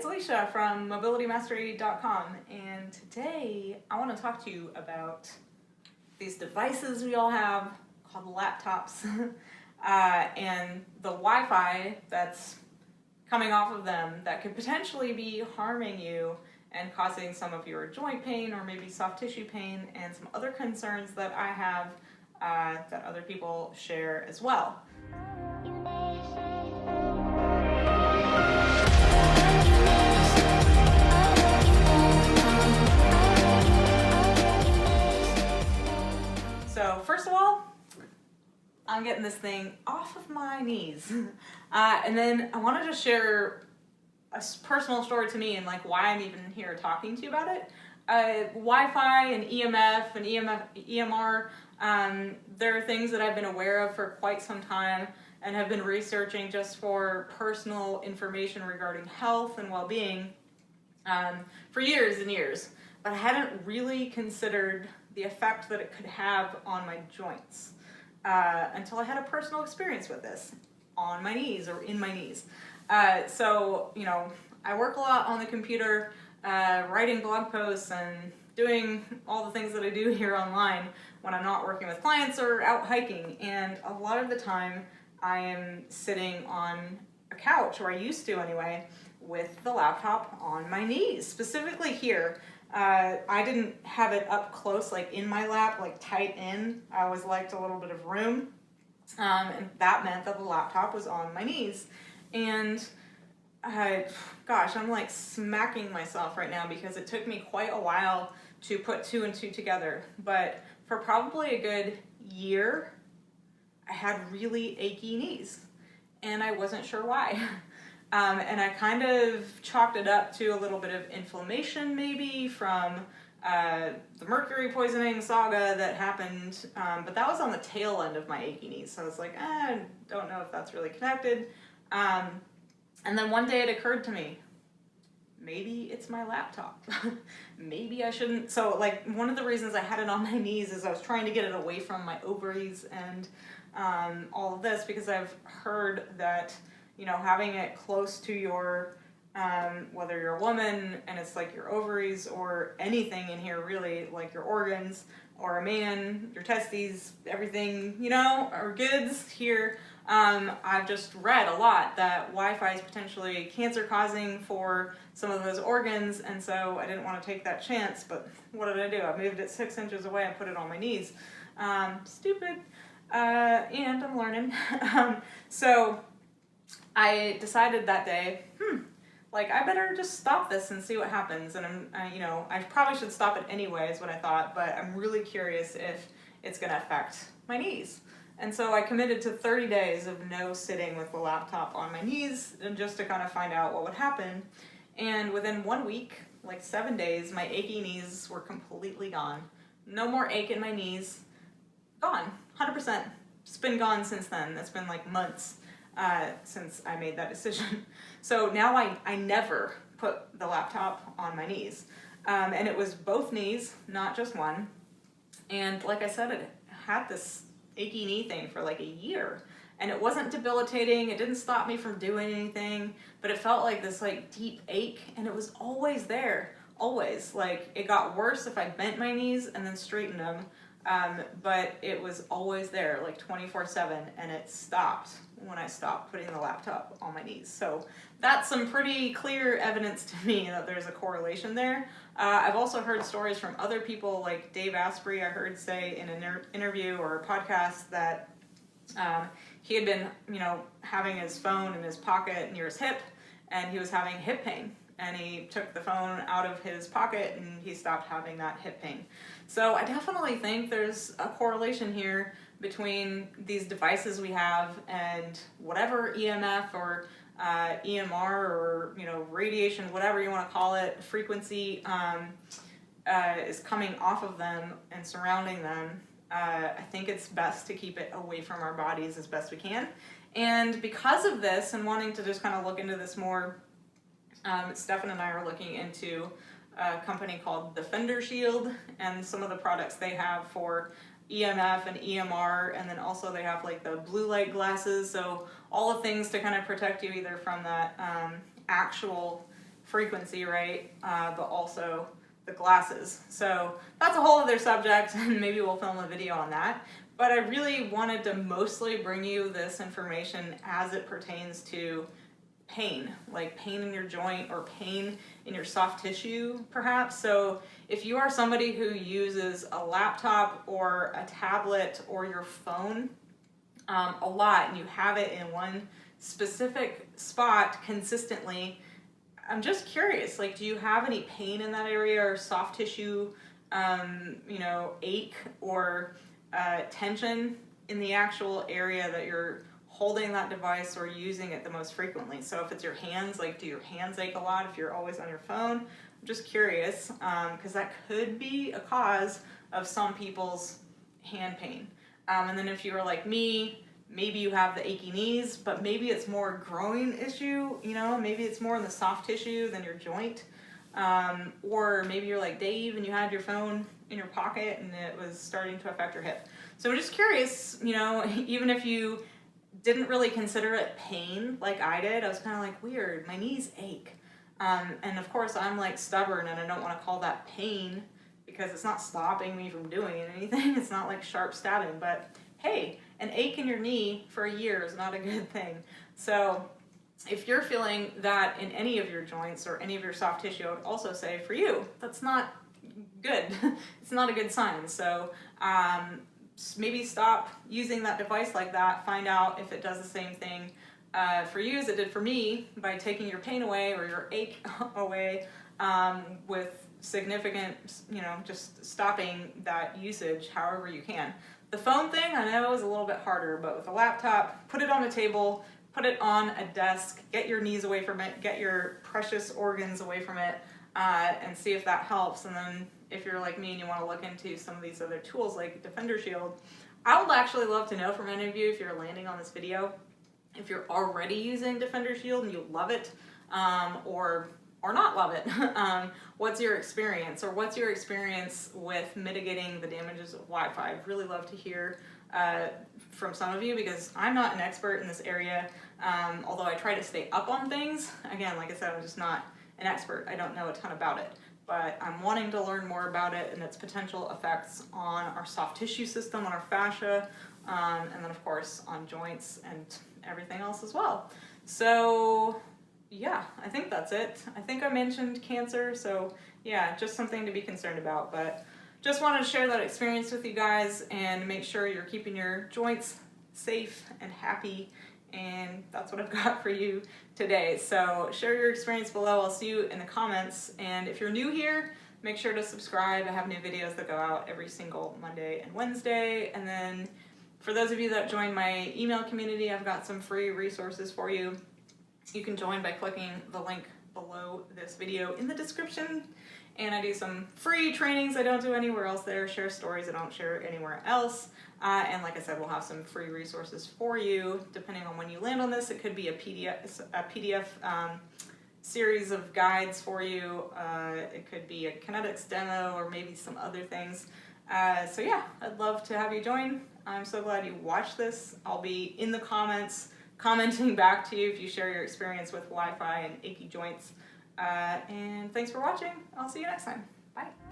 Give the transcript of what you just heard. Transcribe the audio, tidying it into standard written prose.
it's Alicia from mobilitymastery.com, and today I want to talk to you about these devices we all have called laptops and the Wi-Fi that's coming off of them that could potentially be harming you and causing some of your joint pain or maybe soft tissue pain and some other concerns that I have that other people share as well. So first of all, I'm getting this thing off of my knees. And then I wanted to share a personal story to me and like why I'm even here talking to you about it. Wi-Fi and EMF and EMR, there are things that I've been aware of for quite some time and have been researching just for personal information regarding health and well-being for years and years. But I hadn't really considered the effect that it could have on my joints until I had a personal experience with this on my knees or in my knees. So, you know, I work a lot on the computer, writing blog posts and doing all the things that I do here online when I'm not working with clients or out hiking. And a lot of the time I am sitting on a couch, or I used to anyway, with the laptop on my knees, specifically here. I didn't have it up close, like in my lap, like tight in. I always liked a little bit of room. And that meant that the laptop was on my knees. And gosh, I'm like smacking myself right now because it took me quite a while to put two and two together. But for probably a good year, I had really achy knees. And I wasn't sure why. And I kind of chalked it up to a little bit of inflammation maybe from the mercury poisoning saga that happened, but that was on the tail end of my achy knees. So I was like, I don't know if that's really connected. And then one day it occurred to me, maybe it's my laptop. Maybe I shouldn't. So like one of the reasons I had it on my knees is I was trying to get it away from my ovaries and all of this, because I've heard that, you know, having it close to your, whether you're a woman and it's like your ovaries or anything in here really, like your organs, or a man, your testes, everything, you know, are goods here. I've just read a lot that Wi-Fi is potentially cancer causing for some of those organs, and so I didn't want to take that chance, but what did I do? I moved it 6 inches away and put it on my knees. Stupid, and I'm learning. So I decided that day, like I better just stop this and see what happens. And you know, I probably should stop it anyway is what I thought, but I'm really curious if it's gonna affect my knees. And so I committed to 30 days of no sitting with the laptop on my knees, and just to kind of find out what would happen. And within 1 week, like 7 days, my achy knees were completely gone. No more ache in my knees. Gone, 100%. It's been gone since then. It's been like months since I made that decision. So now I never put the laptop on my knees. And it was both knees, not just one. And like I said, it had this achy knee thing for like a year. And it wasn't debilitating. It didn't stop me from doing anything. But it felt like this like deep ache. And it was always there. Always. Like it got worse if I bent my knees and then straightened them. But it was always there, like 24/7, and it stopped when I stopped putting the laptop on my knees. So that's some pretty clear evidence to me that there's a correlation there. I've also heard stories from other people, like Dave Asprey, I heard say in an interview or a podcast that he had been, you know, having his phone in his pocket near his hip, and he was having hip pain. And he took the phone out of his pocket and he stopped having that hip pain. So I definitely think there's a correlation here between these devices we have and whatever EMF or EMR or, you know, radiation, whatever you want to call it, frequency is coming off of them and surrounding them. I think it's best to keep it away from our bodies as best we can. And because of this, and wanting to just kind of look into this more, Stefan and I are looking into a company called Defender Shield and some of the products they have for EMF and EMR, and then also they have like the blue light glasses, so all the things to kind of protect you either from that actual frequency, right? But also the glasses. So that's a whole other subject, and maybe we'll film a video on that. But I really wanted to mostly bring you this information as it pertains to pain, like pain in your joint or pain in your soft tissue, perhaps. So if you are somebody who uses a laptop or a tablet or your phone a lot, and you have it in one specific spot consistently, I'm just curious, like, do you have any pain in that area or soft tissue, ache or tension in the actual area that you're holding that device or using it the most frequently? So if it's your hands, like, do your hands ache a lot if you're always on your phone? I'm just curious, because that could be a cause of some people's hand pain. And then if you are like me, maybe you have the achy knees, but maybe it's more a growing issue, maybe it's more in the soft tissue than your joint. Or maybe you're like Dave and you had your phone in your pocket and it was starting to affect your hip. So I'm just curious, even if you didn't really consider it pain like I did, I was kind of like, weird, my knees ache. And of course I'm like stubborn and I don't want to call that pain because it's not stopping me from doing anything. It's not like sharp stabbing, but hey, an ache in your knee for a year is not a good thing. So if you're feeling that in any of your joints or any of your soft tissue, I would also say for you, that's not good. It's not a good sign. So maybe stop using that device like that. Find out if it does the same thing for you as it did for me by taking your pain away or your ache away with significant, just stopping that usage however you can. The phone thing, I know, is a little bit harder, but with a laptop, put it on a table, put it on a desk, get your knees away from it, get your precious organs away from it, and see if that helps. And then if you're like me and you want to look into some of these other tools like Defender Shield, I would actually love to know from any of you, if you're landing on this video, if you're already using Defender Shield and you love it, or not love it. What's your experience, or what's your experience with mitigating the damages of Wi-Fi? I'd really love to hear from some of you, because I'm not an expert in this area, although I try to stay up on things. Again, like I said, I'm just not an expert. I don't know a ton about it, but I'm wanting to learn more about it and its potential effects on our soft tissue system, on our fascia, and then of course on joints and everything else as well. So yeah, I think that's it. I think I mentioned cancer, so yeah, just something to be concerned about. But just wanted to share that experience with you guys and make sure you're keeping your joints safe and happy, and that's what I've got for you today. So share your experience below. I'll see you in the comments, and if you're new here, make sure to subscribe. I have new videos that go out every single Monday and Wednesday. And then for those of you that join my email community, I've got some free resources for you. You can join by clicking the link below this video in the description. And I do some free trainings I don't do anywhere else there, share stories I don't share anywhere else. And like I said, we'll have some free resources for you. Depending on when you land on this, it could be a PDF series of guides for you. It could be a kinetics demo or maybe some other things. So yeah, I'd love to have you join. I'm so glad you watched this. I'll be in the comments commenting back to you if you share your experience with Wi-Fi and achy joints. And thanks for watching. I'll see you next time. Bye.